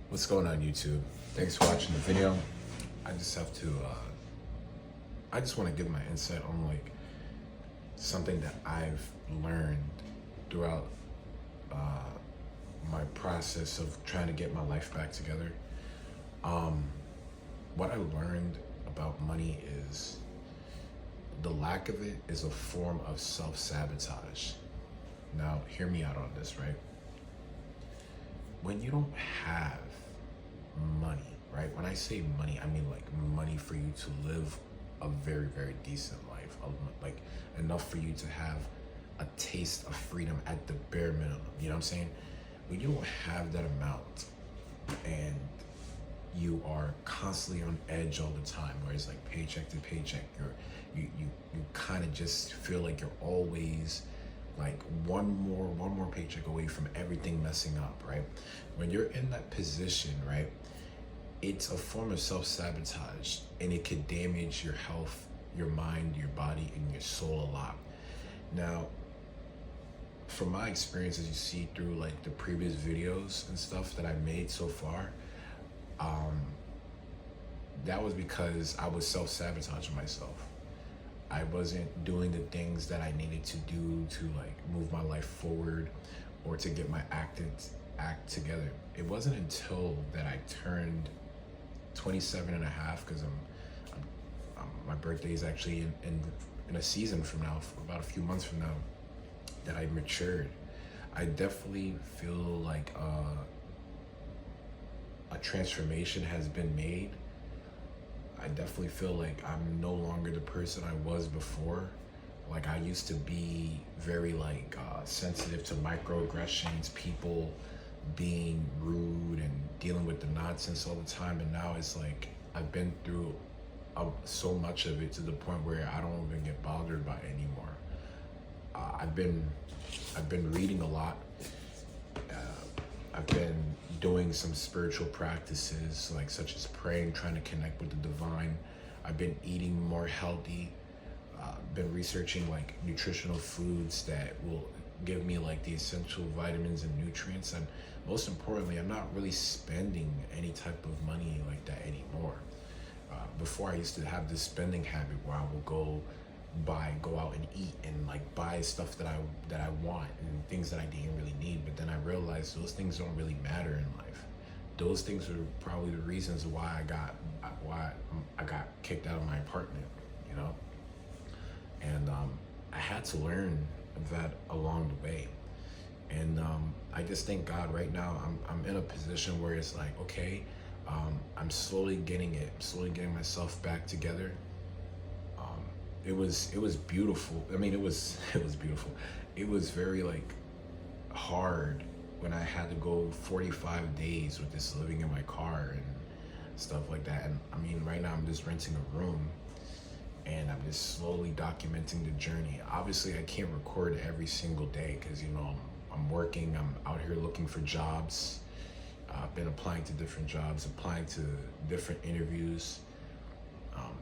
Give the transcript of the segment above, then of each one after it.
What's going on, YouTube? Thanks for watching the video. I just have to, I just want to give my insight on like something that I've learned throughout my process of trying to get my life back together. What I learned about money is the lack of it is a form of self-sabotage. Now, hear me out on this, right? When you don't have money, right? When I say money, I mean like money for you to live a very, very decent life, like enough for you to have a taste of freedom at the bare minimum. You know what I'm saying? When you don't have that amount and you are constantly on edge all the time, where it's like paycheck to paycheck, you kind of just feel like you're always like one more paycheck away from everything messing up, right? When you're in that position, right, it's a form of self-sabotage, and it could damage your health, your mind, your body, and your soul a lot. Now, from my experience, as you see through like the previous videos and stuff that I made so far, that was because I was self-sabotaging myself. I wasn't doing the things that I needed to do to like move my life forward or to get my act together. It wasn't until that I turned 27 and a half, because my birthday is actually in a season from now, for about a few months from now, that I matured. I definitely feel like a transformation has been made. I definitely feel like I'm no longer the person I was before. Like, I used to be very like sensitive to microaggressions, people being rude and dealing with the nonsense all the time. And now it's like I've been through so much of it to the point where I don't even get bothered by it anymore. I've been reading a lot. I've been doing some spiritual practices, like such as praying, trying to connect with the divine. I've been eating more healthy. Been researching like nutritional foods that will give me like the essential vitamins and nutrients. And most importantly, I'm not really spending any type of money like that anymore. Before, I used to have this spending habit where I would go out and eat and like buy stuff that I want and things that I didn't really need. But then I realized those things don't really matter in life. Those things are probably the reasons why I got kicked out of my apartment, you know? And I had to learn that along the way. And I just thank God right now I'm in a position where it's like, okay, I'm slowly getting myself back together. It was beautiful. I mean, it was beautiful. It was very like hard when I had to go 45 days with this living in my car and stuff like that. And I mean, right now I'm just renting a room and I'm just slowly documenting the journey. Obviously, I can't record every single day because, you know, I'm working, I'm out here looking for jobs. I've been applying to different jobs, applying to different interviews.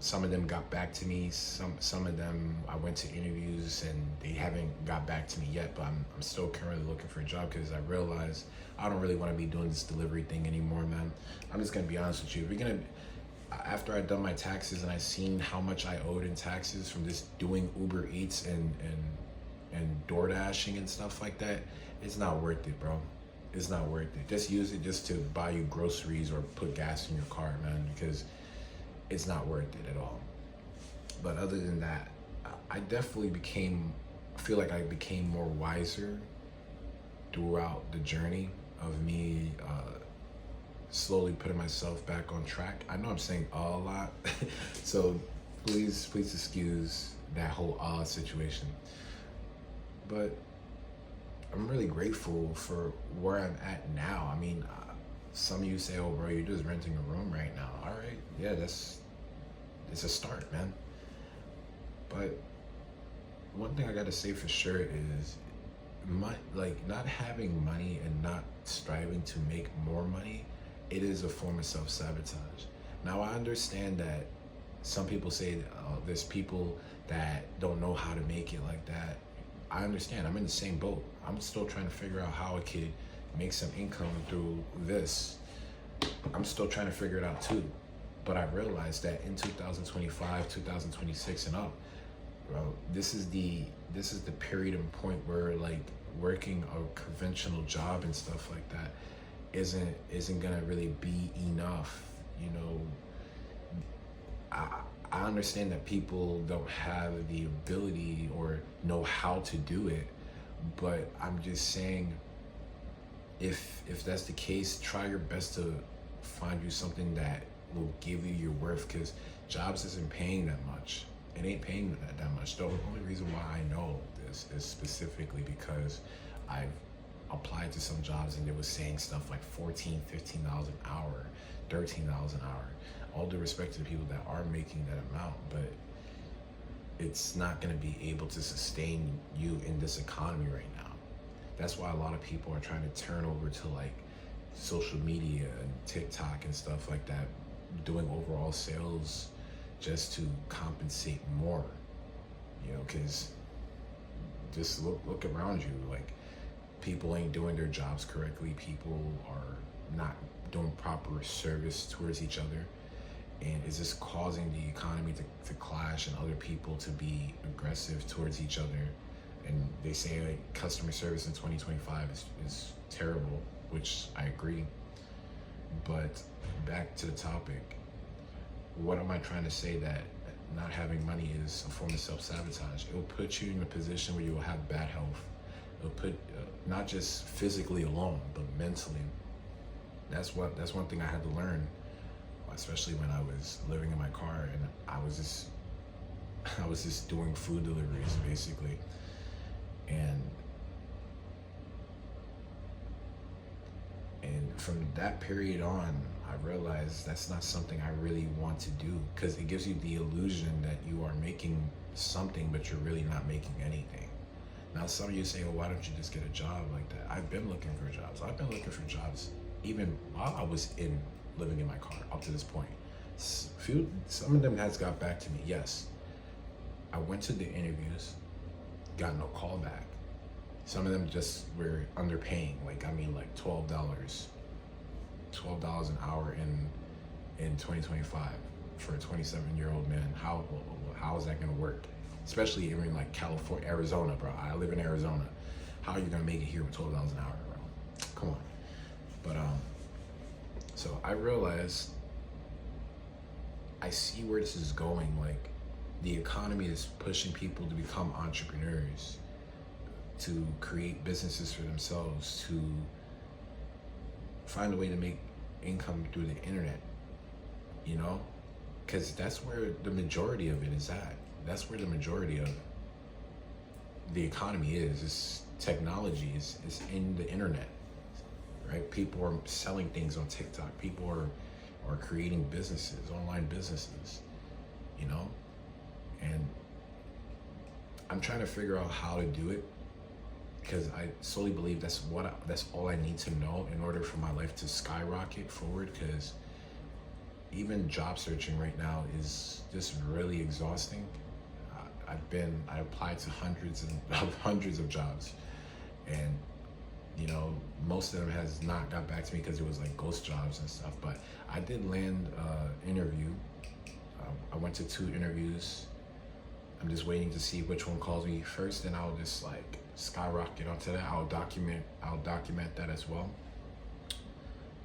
Some of them got back to me. Some of them I went to interviews and they haven't got back to me yet. But I'm still currently looking for a job because I realized I don't really want to be doing this delivery thing anymore, man. I'm just gonna be honest with you. After I'd done my taxes and I seen how much I owed in taxes from just doing Uber Eats and door dashing and stuff like that, it's not worth it, bro. It's not worth it. Just use it just to buy you groceries or put gas in your car, man, because it's not worth it at all. But other than that, I definitely feel like I became more wiser throughout the journey of me slowly putting myself back on track. I know I'm saying a lot, so please excuse that whole situation. But I'm really grateful for where I'm at now. I mean, some of you say, oh bro, you're just renting a room right now. All right, yeah, it's a start, man. But one thing I gotta say for sure is not having money and not striving to make more money, it is a form of self-sabotage. Now, I understand that some people say there's people that don't know how to make it like that. I understand. I'm in the same boat. I'm still trying to figure out how I could make some income through this. I'm still trying to figure it out too. But I realized that in 2025, 2026 and up, bro, this is the period and point where like working a conventional job and stuff like that isn't gonna really be enough. You know, I understand that people don't have the ability or know how to do it, but I'm just saying, if that's the case, try your best to find you something that will give you your worth, because jobs isn't paying that much. It ain't paying that much. The only reason why I know this is specifically because I've applied to some jobs and they was saying stuff like $14, $15 an hour, $13 an hour. All due respect to the people that are making that amount, but it's not going to be able to sustain you in this economy right now. That's why a lot of people are trying to turn over to like social media and TikTok and stuff like that, doing overall sales just to compensate more, you know, because just look around you. Like, people ain't doing their jobs correctly. People are not doing proper service towards each other. And it's just causing the economy to clash and other people to be aggressive towards each other. And they say like customer service in 2025 is terrible, which I agree. But back to the topic, what am I trying to say? That not having money is a form of self-sabotage. It will put you in a position where you will have bad health. It'll put not just physically alone, but mentally. That's one thing I had to learn, especially when I was living in my car and I was just doing food deliveries basically. And from that period on, I realized that's not something I really want to do, because it gives you the illusion that you are making something, but you're really not making anything. Now, some of you say, well, why don't you just get a job like that? I've been looking for jobs. I've been looking for jobs even while I was living in my car up to this point. Some of them has got back to me, yes. I went to the interviews, got no call back. Some of them just were underpaying, like $12 an hour in 2025 for a 27-year-old man. How is that gonna work? Especially in like California, Arizona, bro. I live in Arizona. How are you gonna make it here with $12 an hour, bro? Come on. But so I realized, I see where this is going. Like, the economy is pushing people to become entrepreneurs, to create businesses for themselves, to find a way to make income through the internet, you know? Because that's where the majority of it is at. That's where the majority of the economy is. It's technology, is in the internet, right? People are selling things on TikTok. People are creating businesses, online businesses, you know? And I'm trying to figure out how to do it, because I solely believe that's all I need to know in order for my life to skyrocket forward. Because even job searching right now is just really exhausting. I applied to hundreds of jobs, and you know, most of them has not got back to me because it was like ghost jobs and stuff. But I did land an interview. I went to 2 interviews. I'm just waiting to see which one calls me first, and I'll just like skyrocket onto that. I'll document that as well.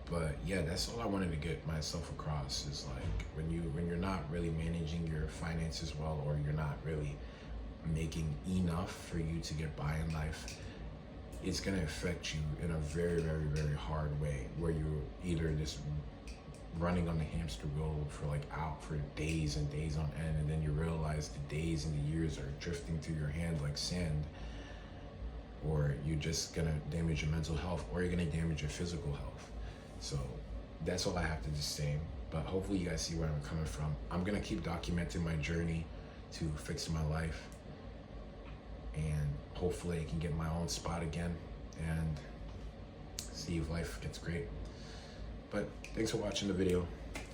But yeah, that's all I wanted to get myself across, is like, when you're not really managing your finances well, or you're not really making enough for you to get by in life, it's gonna affect you in a very, very, very hard way, where you're either just running on the hamster wheel for days and days on end, and then you realize the days and the years are drifting through your hand like sand, or you're just gonna damage your mental health, or you're gonna damage your physical health. So that's all I have to just say. But hopefully you guys see where I'm coming from. I'm gonna keep documenting my journey to fix my life, and hopefully I can get my own spot again and see if life gets great. But thanks for watching the video.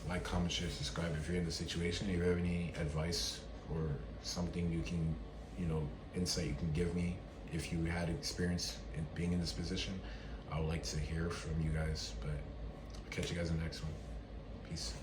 Like, comment, share, subscribe if you're in the situation. If you have any advice or something you can, insight you can give me, if you had experience in being in this position, I would like to hear from you guys. But Catch you guys in the next one. Peace.